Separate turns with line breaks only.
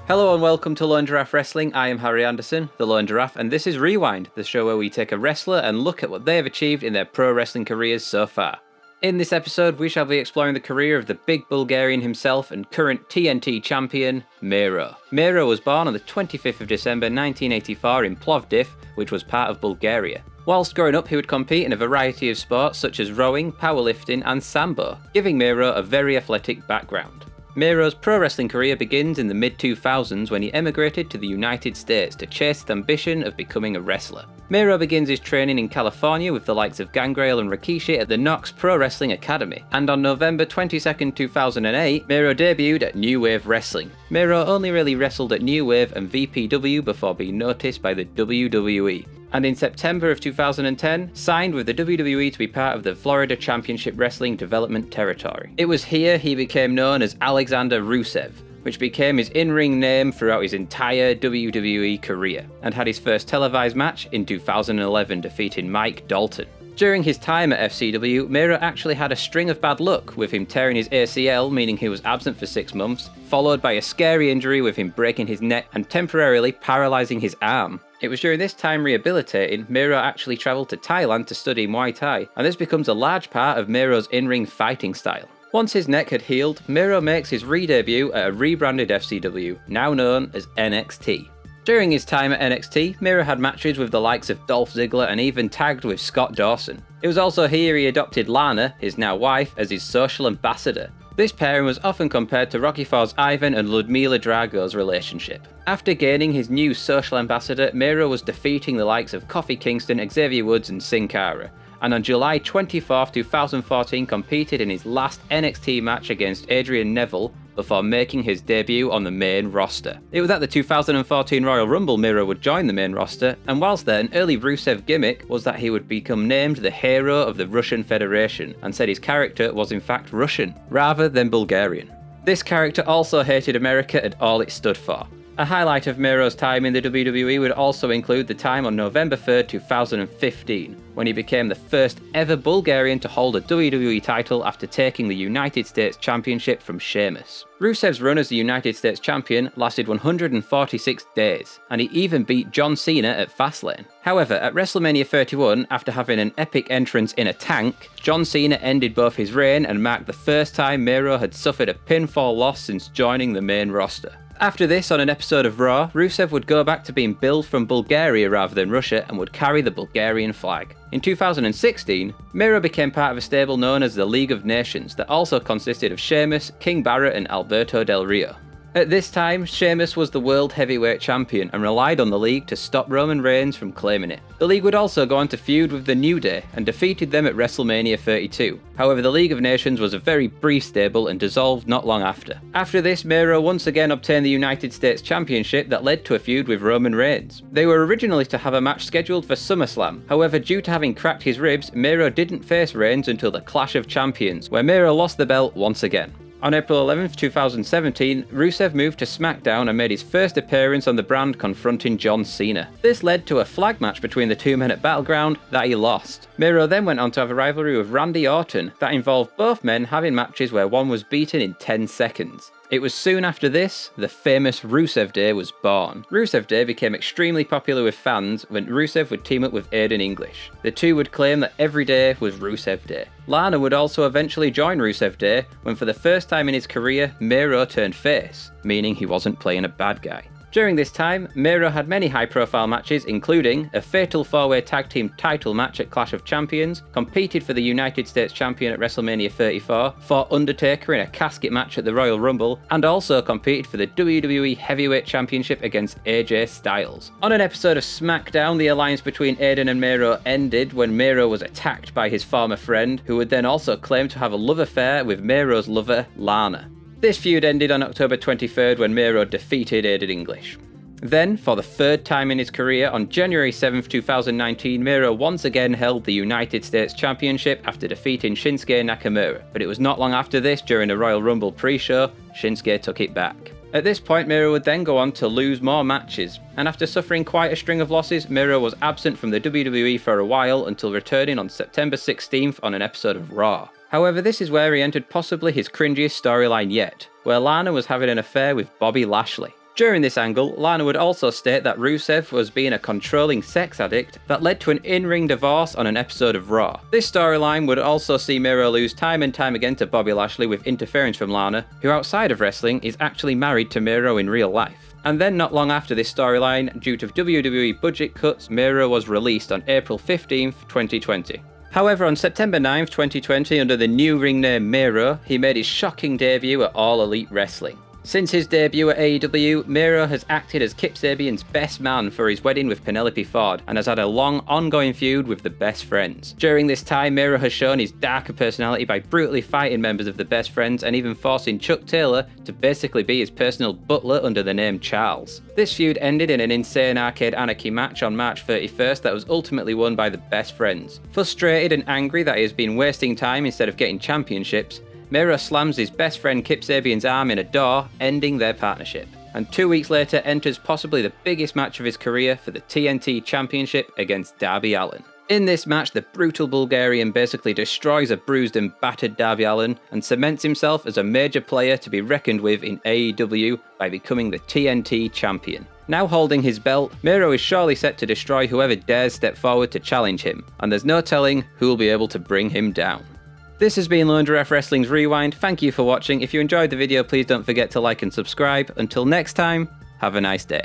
Hello and welcome to Lone Giraffe Wrestling. I am Harry Anderson, the Lone Giraffe, and this is Rewind, the show where we take a wrestler and look at what they have achieved in their pro wrestling careers so far. In this episode, we shall be exploring the career of the big Bulgarian himself and current TNT champion, Miro. Miro was born on the 25th of December 1984 in Plovdiv, which was part of Bulgaria. Whilst growing up, he would compete in a variety of sports such as rowing, powerlifting and sambo, giving Miro a very athletic background. Miro's pro wrestling career begins in the mid-2000s when he emigrated to the United States to chase his ambition of becoming a wrestler. Miro begins his training in California with the likes of Gangrel and Rikishi at the Knox Pro Wrestling Academy, and on November 22, 2008, Miro debuted at New Wave Wrestling. Miro only really wrestled at New Wave and VPW before being noticed by the WWE, and in September of 2010, signed with the WWE to be part of the Florida Championship Wrestling Development Territory. It was here he became known as Alexander Rusev, which became his in-ring name throughout his entire WWE career, and had his first televised match in 2011 defeating Mike Dalton. During his time at FCW, Miro actually had a string of bad luck, with him tearing his ACL, meaning he was absent for 6 months, followed by a scary injury with him breaking his neck and temporarily paralysing his arm. It was during this time rehabilitating, Miro actually travelled to Thailand to study Muay Thai, and this becomes a large part of Miro's in-ring fighting style. Once his neck had healed, Miro makes his re-debut at a rebranded FCW, now known as NXT. During his time at NXT, Miro had matches with the likes of Dolph Ziggler and even tagged with Scott Dawson. It was also here he adopted Lana, his now wife, as his social ambassador. This pairing was often compared to Rocky IV's Ivan and Ludmila Drago's relationship. After gaining his new social ambassador, Miro was defeating the likes of Kofi Kingston, Xavier Woods and Sin Cara, and on July 24, 2014 competed in his last NXT match against Adrian Neville before making his debut on the main roster. It was at the 2014 Royal Rumble Miro would join the main roster, and whilst there, an early Rusev gimmick was that he would become named the hero of the Russian Federation, and said his character was in fact Russian, rather than Bulgarian. This character also hated America and all it stood for. A highlight of Miro's time in the WWE would also include the time on November 3, 2015, when he became the first ever Bulgarian to hold a WWE title after taking the United States Championship from Sheamus. Rusev's run as the United States Champion lasted 146 days, and he even beat John Cena at Fastlane. However, at WrestleMania 31, after having an epic entrance in a tank, John Cena ended both his reign and marked the first time Miro had suffered a pinfall loss since joining the main roster. After this, on an episode of Raw, Rusev would go back to being billed from Bulgaria rather than Russia and would carry the Bulgarian flag. In 2016, Miro became part of a stable known as the League of Nations that also consisted of Sheamus, King Barrett and Alberto Del Rio. At this time, Sheamus was the World Heavyweight Champion and relied on the League to stop Roman Reigns from claiming it. The League would also go on to feud with the New Day and defeated them at WrestleMania 32. However, the League of Nations was a very brief stable and dissolved not long after. After this, Miro once again obtained the United States Championship that led to a feud with Roman Reigns. They were originally to have a match scheduled for SummerSlam. However, due to having cracked his ribs, Miro didn't face Reigns until the Clash of Champions, where Miro lost the belt once again. On April 11, 2017, Rusev moved to SmackDown and made his first appearance on the brand confronting John Cena. This led to a flag match between the two men at Battleground that he lost. Miro then went on to have a rivalry with Randy Orton that involved both men having matches where one was beaten in 10 seconds. It was soon after this, the famous Rusev Day was born. Rusev Day became extremely popular with fans when Rusev would team up with Aiden English. The two would claim that every day was Rusev Day. Lana would also eventually join Rusev Day when for the first time in his career, Miro turned face, meaning he wasn't playing a bad guy. During this time, Miro had many high-profile matches, including a fatal 4-way tag team title match at Clash of Champions, competed for the United States Champion at WrestleMania 34, fought Undertaker in a casket match at the Royal Rumble, and also competed for the WWE Heavyweight Championship against AJ Styles. On an episode of SmackDown, the alliance between Aiden and Miro ended when Miro was attacked by his former friend, who would then also claim to have a love affair with Miro's lover, Lana. This feud ended on October 23rd when Miro defeated Aiden English. Then, for the third time in his career, on January 7th, 2019, Miro once again held the United States Championship after defeating Shinsuke Nakamura, but it was not long after this, during a Royal Rumble pre-show, Shinsuke took it back. At this point, Miro would then go on to lose more matches, and after suffering quite a string of losses, Miro was absent from the WWE for a while until returning on September 16th on an episode of Raw. However, this is where he entered possibly his cringiest storyline yet, where Lana was having an affair with Bobby Lashley. During this angle, Lana would also state that Rusev was being a controlling sex addict that led to an in-ring divorce on an episode of Raw. This storyline would also see Miro lose time and time again to Bobby Lashley with interference from Lana, who outside of wrestling is actually married to Miro in real life. And then not long after this storyline, due to WWE budget cuts, Miro was released on April 15th, 2020. However, on September 9th, 2020, under the new ring name Miro, he made his shocking debut at All Elite Wrestling. Since his debut at AEW, Miro has acted as Kip Sabian's best man for his wedding with Penelope Ford, and has had a long, ongoing feud with the Best Friends. During this time, Miro has shown his darker personality by brutally fighting members of the Best Friends, and even forcing Chuck Taylor to basically be his personal butler under the name Charles. This feud ended in an insane Arcade Anarchy match on March 31st that was ultimately won by the Best Friends. Frustrated and angry that he has been wasting time instead of getting championships, Miro slams his best friend Kip Sabian's arm in a door, ending their partnership. And 2 weeks later enters possibly the biggest match of his career for the TNT Championship against Darby Allin. In this match, the brutal Bulgarian basically destroys a bruised and battered Darby Allin and cements himself as a major player to be reckoned with in AEW by becoming the TNT Champion. Now holding his belt, Miro is surely set to destroy whoever dares step forward to challenge him, and there's no telling who will be able to bring him down. This has been Giraffe Wrestling's Rewind. Thank you for watching. If you enjoyed the video, please don't forget to like and subscribe. Until next time, have a nice day.